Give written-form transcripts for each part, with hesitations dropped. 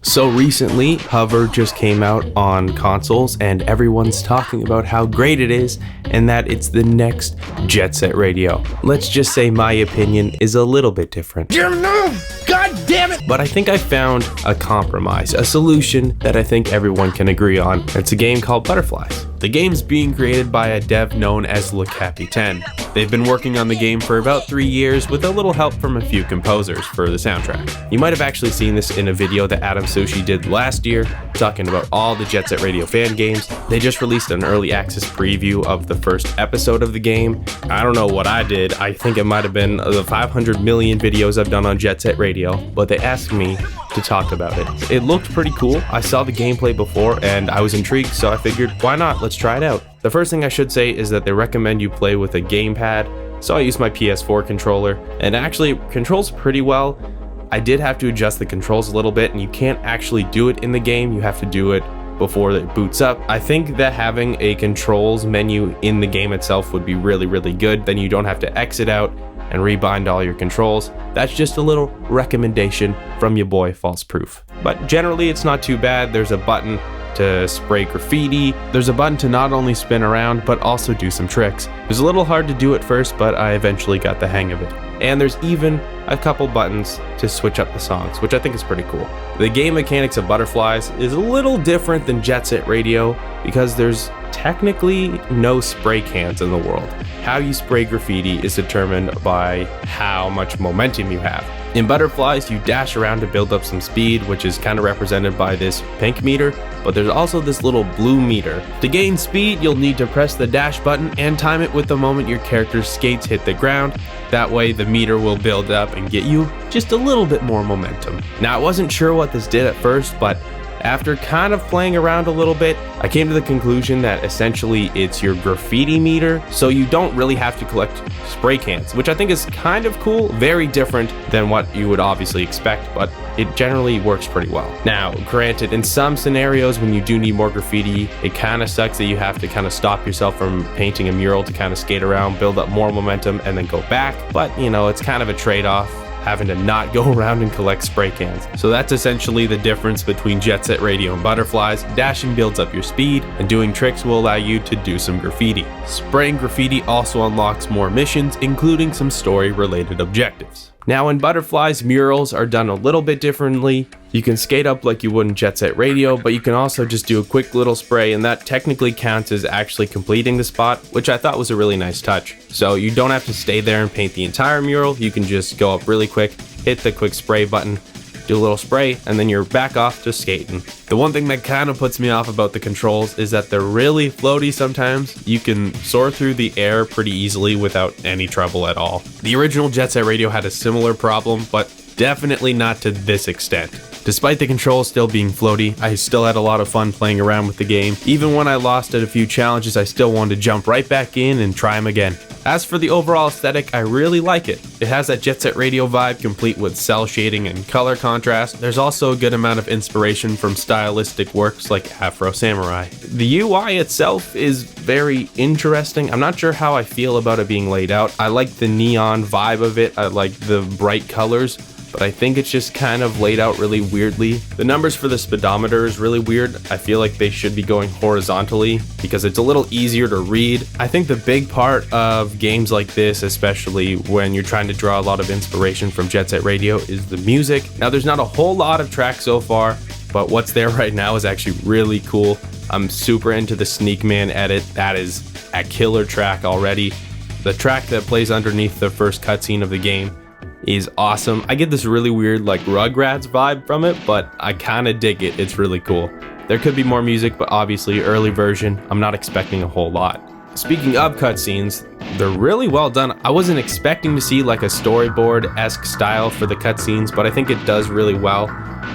So recently, Hover just came out on consoles and everyone's talking about how great it is and that it's the next Jet Set Radio. Let's just say my opinion is a little bit different. God damn it! But I think I found a compromise, a solution that I think everyone can agree on. It's a game called Butterflies. The game's being created by a dev known as Le Capitaine. They've been working on the game for about 3 years with a little help from a few composers for the soundtrack. You might have actually seen this in a video that Adam Sushi did last year, talking about all the Jet Set Radio fan games. They just released an early access preview of the first episode of the game. I don't know what I did. I think it might have been the 500 million videos I've done on Jet Set Radio, but they asked me to talk about it. It looked pretty cool. I saw the gameplay before and I was intrigued, so I figured, why not? Let's try it out. The first thing I should say is that they recommend you play with a gamepad, so I used my PS4 controller, and actually it controls pretty well. I did have to adjust the controls a little bit, and you can't actually do it in the game. You have to do it before it boots up. I think that having a controls menu in the game itself would be really, really good. Then you don't have to exit out and rebind all your controls. That's just a little recommendation from your boy FalseProof. But generally it's not too bad. There's a button to spray graffiti. There's a button to not only spin around, but also do some tricks. It was a little hard to do at first, but I eventually got the hang of it. And there's even a couple buttons to switch up the songs, which I think is pretty cool. The game mechanics of Butterflies is a little different than Jet Set Radio because there's technically no spray cans in the world. How you spray graffiti is determined by how much momentum you have. In Butterflies, you dash around to build up some speed, which is kind of represented by this pink meter, but there's also this little blue meter. To gain speed, you'll need to press the dash button and time it with the moment your character's skates hit the ground. That way the meter will build up and get you just a little bit more momentum. Now, I wasn't sure what this did at first, but after kind of playing around a little bit, I came to the conclusion that essentially it's your graffiti meter, so you don't really have to collect spray cans, which I think is kind of cool, very different than what you would obviously expect, but it generally works pretty well. Now, granted, in some scenarios when you do need more graffiti, it kind of sucks that you have to kind of stop yourself from painting a mural to kind of skate around, build up more momentum, and then go back, but you know, it's kind of a trade-off, having to not go around and collect spray cans. So that's essentially the difference between Jet Set Radio and Butterflies. Dashing builds up your speed, and doing tricks will allow you to do some graffiti. Spraying graffiti also unlocks more missions, including some story-related objectives. Now in Butterflies, murals are done a little bit differently. You can skate up like you would in Jet Set Radio, but you can also just do a quick little spray, and that technically counts as actually completing the spot, which I thought was a really nice touch. So you don't have to stay there and paint the entire mural. You can just go up really quick, hit the quick spray button, do a little spray, and then you're back off to skating. The one thing that kind of puts me off about the controls is that they're really floaty sometimes. You can soar through the air pretty easily without any trouble at all. The original Jet Set Radio had a similar problem, but definitely not to this extent. Despite the controls still being floaty, I still had a lot of fun playing around with the game. Even when I lost at a few challenges, I still wanted to jump right back in and try them again. As for the overall aesthetic, I really like it. It has that Jet Set Radio vibe complete with cell shading and color contrast. There's also a good amount of inspiration from stylistic works like Afro Samurai. The UI itself is very interesting. I'm not sure how I feel about it being laid out. I like the neon vibe of it. I like the bright colors, but I think it's just kind of laid out really weirdly. The numbers for the speedometer is really weird. I feel like they should be going horizontally because it's a little easier to read. I think the big part of games like this, especially when you're trying to draw a lot of inspiration from Jet Set Radio, is the music. Now, there's not a whole lot of tracks so far, but what's there right now is actually really cool. I'm super into the Sneak Man edit. That is a killer track already. The track that plays underneath the first cutscene of the game is awesome. I get this really weird like Rugrats vibe from it, but I kind of dig it. It's really cool. There could be more music, but obviously early version, I'm not expecting a whole lot. Speaking of cutscenes, they're really well done. I wasn't expecting to see like a storyboard-esque style for the cutscenes, but I think it does really well.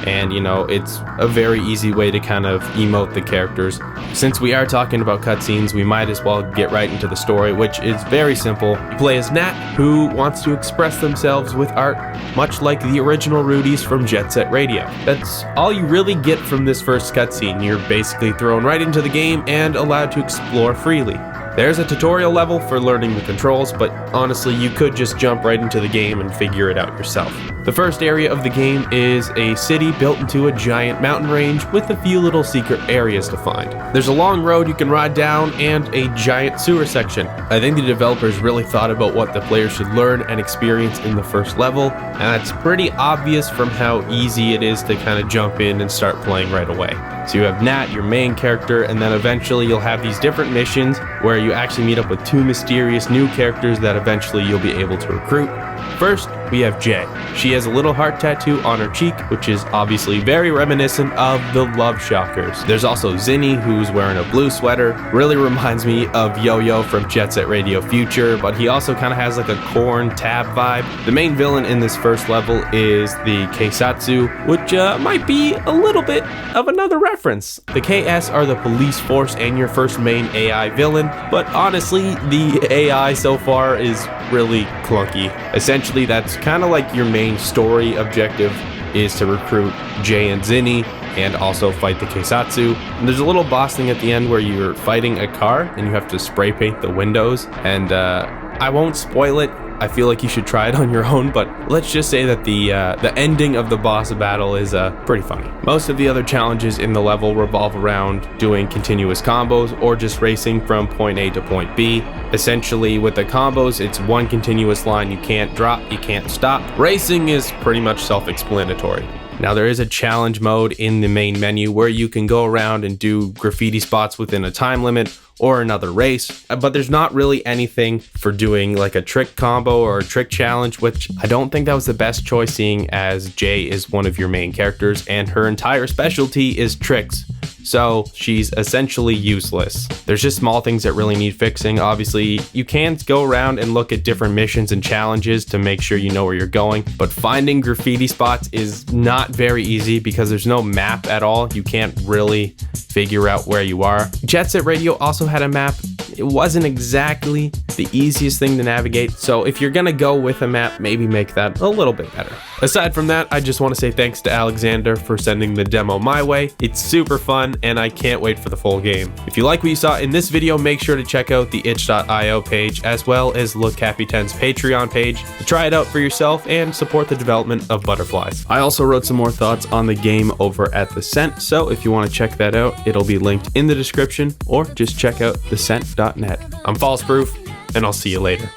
And you know, it's a very easy way to kind of emote the characters. Since we are talking about cutscenes, we might as well get right into the story, which is very simple. You play as Nat, who wants to express themselves with art, much like the original Rudies from Jet Set Radio. That's all you really get from this first cutscene. You're basically thrown right into the game and allowed to explore freely. There's a tutorial level for learning the controls, but honestly, you could just jump right into the game and figure it out yourself. The first area of the game is a city built into a giant mountain range with a few little secret areas to find. There's a long road you can ride down and a giant sewer section. I think the developers really thought about what the players should learn and experience in the first level, and that's pretty obvious from how easy it is to kind of jump in and start playing right away. So you have Nat, your main character, and then eventually you'll have these different missions where you actually meet up with two mysterious new characters that eventually you'll be able to recruit. First, we have Jay. She has a little heart tattoo on her cheek, which is obviously very reminiscent of the Love Shockers. There's also Zinni, who's wearing a blue sweater. Really reminds me of Yo-Yo from Jet Set Radio Future, but he also kind of has like a corn tab vibe. The main villain in this first level is the Keisatsu, which might be a little bit of another reference. The KS are the police force and your first main AI villain, but honestly, the AI so far is really clunky. Essentially, that's kind of like your main story objective is to recruit Jay and Zinni and also fight the Keisatsu. And there's a little boss thing at the end where you're fighting a car and you have to spray paint the windows, and I won't spoil it. I feel like you should try it on your own, but let's just say that the ending of the boss battle is pretty funny. Most of the other challenges in the level revolve around doing continuous combos or just racing from point A to point B. Essentially, with the combos, it's one continuous line. You can't drop, you can't stop. Racing is pretty much self-explanatory. Now, there is a challenge mode in the main menu where you can go around and do graffiti spots within a time limit or another race, but there's not really anything for doing like a trick combo or a trick challenge, which I don't think that was the best choice, seeing as Jay is one of your main characters and her entire specialty is tricks. So she's essentially useless. There's just small things that really need fixing. Obviously, you can go around and look at different missions and challenges to make sure you know where you're going, but finding graffiti spots is not very easy because there's no map at all. You can't really figure out where you are. Jet Set Radio also had a map. It wasn't exactly the easiest thing to navigate, so if you're gonna go with a map, maybe make that a little bit better. Aside from that, I just want to say thanks to Alexander for sending the demo my way. It's super fun, and I can't wait for the full game. If you like what you saw in this video, make sure to check out the itch.io page, as well as Look Happy 10's Patreon page to try it out for yourself and support the development of Butterflies. I also wrote some more thoughts on the game over at The Scent, so if you want to check that out, it'll be linked in the description, or just check out thescent.net. I'm FalseProof, and I'll see you later.